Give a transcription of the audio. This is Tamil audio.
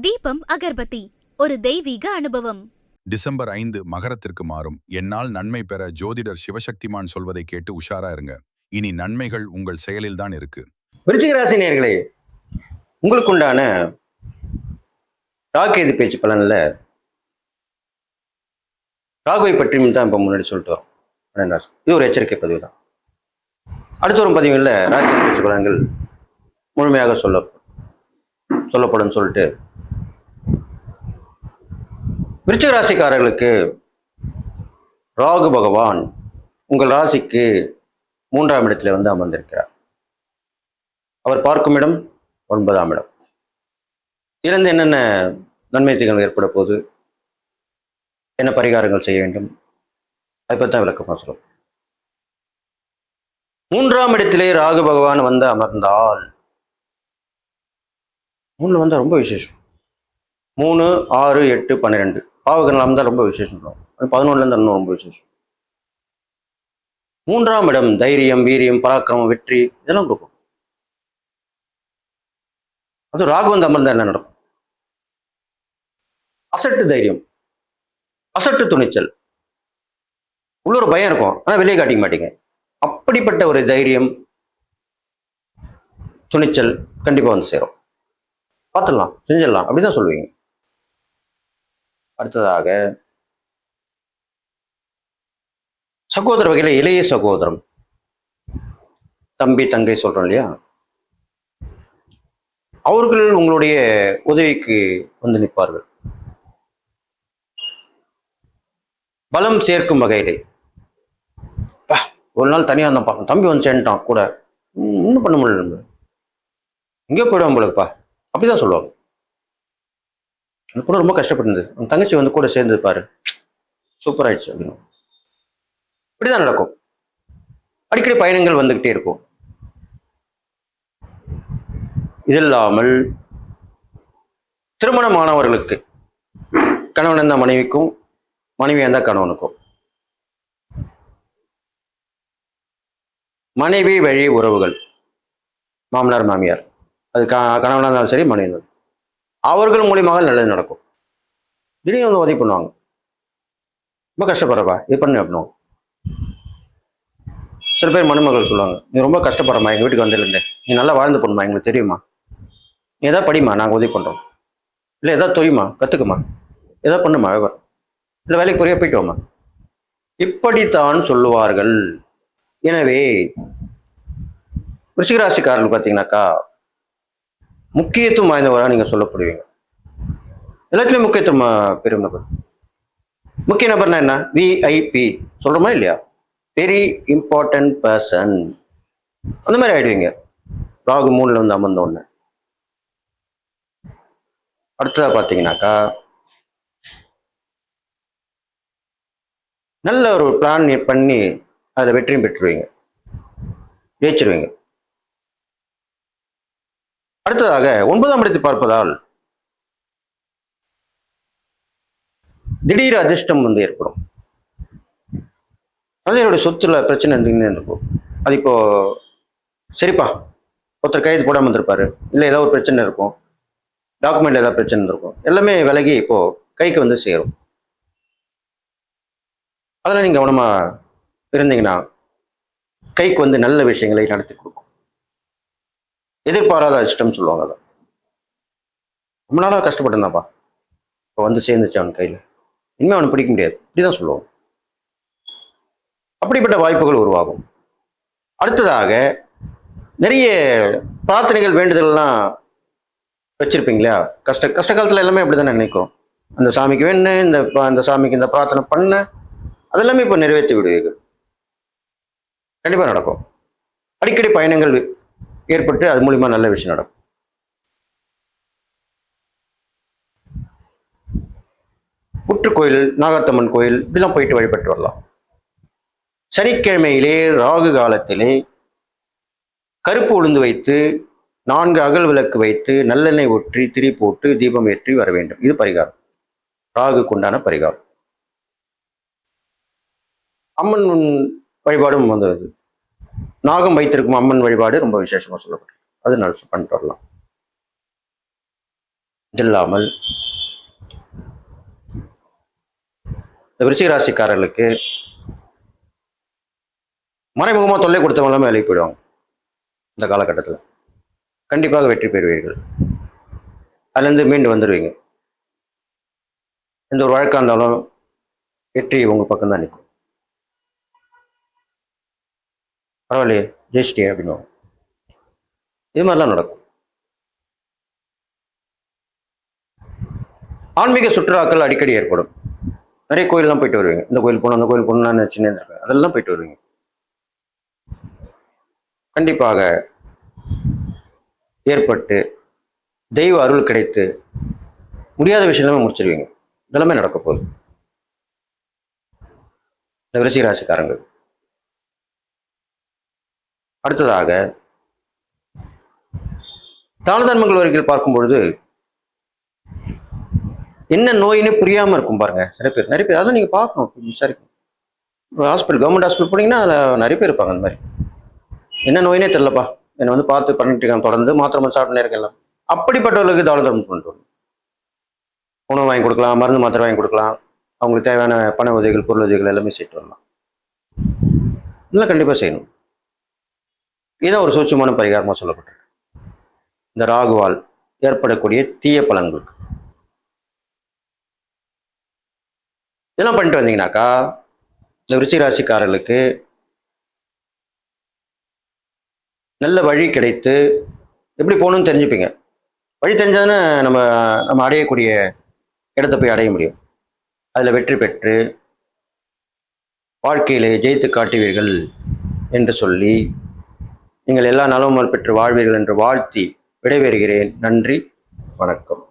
தீபம் அகர்பத்தி ஒரு தெய்வீக அனுபவம். டிசம்பர் 5 மகரத்திற்கு மாறும். என்னால் நன்மை பெற ஜோதிடர் சிவசக்திமான் சொல்வதை கேட்டு உஷாரா இருங்க. இனி நன்மைகள் உங்கள் செயலில் தான் இருக்கு. விருச்சிக ராசி நேயர்களே, உங்களுக்குண்டான ராகேது பேச்சு பலன்ல ராகுவை பற்றியும் தான் இப்போ முன்னாடி சொல்லிட்டு வரோம். இது ஒரு எச்சரிக்கை பதிவு தான். அடுத்த ஒரு பதிவில் ராகேது பேச்சு பலன்கள் முழுமையாக சொல்லப்படும் சொல்லிட்டு, விருச்சிக ராசிக்காரர்களுக்கு ராகு பகவான் உங்கள் ராசிக்கு 3ஆம் இடத்துல வந்து அமர்ந்திருக்கிறார். அவர் பார்க்கும் இடம் 9ஆம் இடம். இருந்து என்னென்ன நன்மை தீமைகள் ஏற்பட போது, என்ன பரிகாரங்கள் செய்ய வேண்டும், அதை பற்றி தான் விளக்கமாக சொல்லும். 3ஆம் இடத்திலே ராகு பகவான் வந்து அமர்ந்தால் 3ல வந்தால் ரொம்ப விசேஷம். 3, 6, 8, 12 பாவகங்கள் இருந்தால் ரொம்ப விசேஷம். 11ல இருந்து இன்னும் ரொம்ப விசேஷம். 3ஆம் இடம் தைரியம், வீரியம், பராக்கிரமம், வெற்றி இதெல்லாம் கொடுக்கும். அது ராகு வந்து அமர்ந்தா என்ன நடக்கும்? அசட்டு தைரியம், அசட்டு துணிச்சல், உள்ள ஒரு பயம் இருக்கும், ஆனால் வெளியே காட்டிக்க மாட்டீங்க. அப்படிப்பட்ட ஒரு தைரியம், துணிச்சல் கண்டிப்பா வந்து சேரும். பார்த்துடலாம், செஞ்சிடலாம், அப்படிதான் சொல்லுவீங்க. அடுத்ததாக சகோதர வகையில இளைய சகோதரம், தம்பி தங்கை சொல்றோம் இல்லையா, அவர்கள் உங்களுடைய உதவிக்கு வந்து நிற்பார்கள். பலம் சேர்க்கும் வகையிலே ஒரு நாள் தனியாக இருந்தான் பார்க்கணும், தம்பி வந்து சேர்ந்துட்டான் கூட, இன்னும் பண்ண முடியல, எங்கேயோ போயிடுவான் போலப்பா, அப்படிதான் சொல்லுவாங்க. அந்த பொண்ணு ரொம்ப கஷ்டப்பட்டிருந்தது, அந்த தங்கச்சி வந்து கூட சேர்ந்துருப்பாரு, சூப்பர் ஆயிடுச்சு அப்படின்னு. இப்படிதான் நடக்கும். அடிக்கடி பயணங்கள் வந்துகிட்டே இருக்கும். இது இல்லாமல் திருமணமானவர்களுக்கு கணவன் இருந்தால் மனைவிக்கும், மனைவி இருந்தால் கணவனுக்கும், மனைவி வழி உறவுகள், மாமனார் மாமியார், அது கணவனாக இருந்தாலும் சரி, மனைவி, அவர்கள் மூலியமாக நல்லது நடக்கும். திடீர்னு வந்து உதவி பண்ணுவாங்க, ரொம்ப கஷ்டப்படுறப்பா இது பண்ணு அப்படின்னுவாங்க. சில பேர் மணமகள் சொல்லுவாங்க, நீ ரொம்ப கஷ்டப்படுறமா, எங்கள் வீட்டுக்கு வந்திருந்தேன், நீ நல்லா வாழ்ந்து போணுமா, எங்களுக்கு தெரியுமா, நீ எதாவது படிமா, நாங்கள் உதவி பண்ணுறோம், இல்லை எதாவது தொழியுமா, கற்றுக்குமா, எதாவது பண்ணுமா, விவரம் இல்லை வேலைக்கு குறைய போயிட்டு வாமா, இப்படித்தான் சொல்லுவார்கள். எனவே விருச்சிக ராசிக்காரர்கள் பார்த்தீங்கன்னாக்கா முக்கியத்துவம் வாய்ந்தவராக நீங்கள் சொல்லப்படுவீங்க. எல்லாத்துலேயும் முக்கியத்துவம் பெரும் நபர். முக்கிய நபர்னா என்ன? விஐபி சொல்கிறோமா இல்லையா, வெரி இம்பார்ட்டன்ட் பர்சன், அந்த மாதிரி ஆயிடுவீங்க ராகு 3ல வந்து அமர்ந்த ஒன்று. அடுத்ததாக பார்த்தீங்கன்னாக்கா நல்ல ஒரு பிளான் பண்ணி அதில் வெற்றியும் பெற்றுருவீங்க, ஜெயிச்சிருவீங்க. அடுத்ததாக 9ஆம் இடத்தை பார்ப்பதால் திடீர் அதிர்ஷ்டம் வந்து ஏற்படும். அதனுடைய சொத்துல பிரச்சனை இருக்கும். அது இப்போ சரிப்பா, ஒருத்தர் கைது போடாமல் இருந்திருப்பாரு, இல்லை ஏதாவது ஒரு பிரச்சனை இருக்கும், டாக்குமெண்ட் ஏதாவது பிரச்சனை இருக்கும், எல்லாமே விலகி இப்போ கைக்கு வந்து சேரும். அதெல்லாம் நீங்க கவனமா இருந்தீங்கன்னா கைக்கு வந்து நல்ல விஷயங்களை நடத்தி கொடுக்கும். எதிர்பாராத அதிர்ஷ்டம் சொல்லுவாங்க. அதை ரொம்ப நாளாக கஷ்டப்பட்டுருந்தாப்பா, இப்போ வந்து சேர்ந்துச்சு அவன் கையில், இனிமேல் அவனை பிடிக்க முடியாது, இப்படிதான் சொல்லுவாங்க. அப்படிப்பட்ட வாய்ப்புகள் உருவாகும். அடுத்ததாக நிறைய பிரார்த்தனைகள், வேண்டுதல்லாம் வச்சிருப்பீங்களா, கஷ்ட காலத்தில் எல்லாமே அப்படித்தானே நினைக்கிறோம். அந்த சாமிக்கு வேணும், இந்த சாமிக்கு இந்த பிரார்த்தனை பண்ண, அதெல்லாமே இப்போ நிறைவேற்றி விடுவீர்கள், கண்டிப்பாக நடக்கும். அடிக்கடி பயணங்கள் ஏற்பட்டு அது மூலியமா நல்ல விஷயம் நடக்கும். புற்று கோயில், நாகாத்தம்மன் கோயில் இப்படிலாம் போயிட்டு வழிபட்டு வரலாம். சனிக்கிழமையிலே ராகு காலத்திலே கருப்பு உளுந்து வைத்து 4 அகல் விளக்கு வைத்து நல்லெண்ணெய் ஊற்றி திரி போட்டு தீபம் ஏற்றி வர வேண்டும். இது பரிகாரம், ராகுக்கு உண்டான பரிகாரம். அம்மன் வழிபாடும் வந்தது. நாகம் வைத்திருக்கும் அம்மன் வழிபாடு ரொம்ப விசேஷமா சொல்லப்படும், அது பண்ணிட்டு வரலாம். இது இல்லாமல் இந்த விருச்சிக ராசிக்காரர்களுக்கு மறைமுகமாக தொல்லை கொடுத்தவங்க எல்லாமே வேலைக்கு போயிடுவாங்க. இந்த காலகட்டத்தில் கண்டிப்பாக வெற்றி பெறுவீர்கள். அதுலேருந்து மீண்டு வந்துடுவீங்க. எந்த ஒரு வழக்காக இருந்தாலும் வெற்றி உங்கள் பக்கம் தான் நிற்கும். பரவாயில்லையே ஜெயிச்சிட்டியே அப்படின்னு இது மாதிரிலாம் நடக்கும். ஆன்மீக சுற்றுலாக்கள் அடிக்கடி ஏற்படும். நிறைய கோயிலெலாம் போயிட்டு வருவீங்க. இந்த கோயில் போகணும், அந்த கோயில் போகணும்னு நினச்சினே இருந்திருப்பேன். அதெல்லாம் போயிட்டு வருவீங்க. கண்டிப்பாக ஏற்பட்டு தெய்வ அருள் கிடைத்து முடியாத விஷயம் எல்லாமே முடிச்சிருவீங்க. இதெல்லாமே நடக்க போகுது இந்த விருச்சிக ராசிக்காரங்கள். அடுத்ததாக தான தர்மங்கள் வரைக்கும் பார்க்கும் பொழுது என்ன நோயின்னு புரியாமல் இருக்கும் பாருங்க. நிறைய பேர் அதான் நீங்கள் பார்க்கணும், விசாரிக்கணும். ஹாஸ்பிட்டல், கவர்மெண்ட் ஹாஸ்பிட்டல் போனீங்கன்னா அதில் நிறைய பேர் இருப்பாங்க. அந்த மாதிரி என்ன நோயினே தெரியலப்பா, என்னை வந்து பார்த்து பண்ணிட்டு இருக்காங்க, தொடர்ந்து மாத்திரை மருந்து சாப்பிட்டு இருக்கலாம். அப்படிப்பட்டவர்களுக்கு தான தர்மம் கொண்டு வரணும். உணவு வாங்கி கொடுக்கலாம், மருந்து மாத்திரை வாங்கி கொடுக்கலாம், அவங்களுக்கு தேவையான பண உதவிகள், பொருள் உதவிகள் எல்லாமே செய்யிட்டு வரலாம். இதெல்லாம் கண்டிப்பாக செய்யணும். இதுதான் ஒரு சூட்சமான பரிகாரமாக சொல்லப்பட்டிருக்கு. இந்த ராகுவால் ஏற்படக்கூடிய தீய பலன்களுக்கு இதெல்லாம் பண்ணிட்டு வந்தீங்கன்னாக்கா இந்த விருச்சிக ராசிக்காரர்களுக்கு நல்ல வழி கிடைத்து எப்படி போகணும்னு தெரிஞ்சுப்பீங்க. வழி தெரிஞ்சாதானே நம்ம அடையக்கூடிய இடத்தை போய் அடைய முடியும். அதில் வெற்றி பெற்று வாழ்க்கையிலே ஜெயித்து காட்டுவீர்கள் என்று சொல்லி நீங்கள் எல்லா நலமும் பெற்று வாழ்வீர்கள் என்று வாழ்த்தி விடைபெறுகிறேன். நன்றி, வணக்கம்.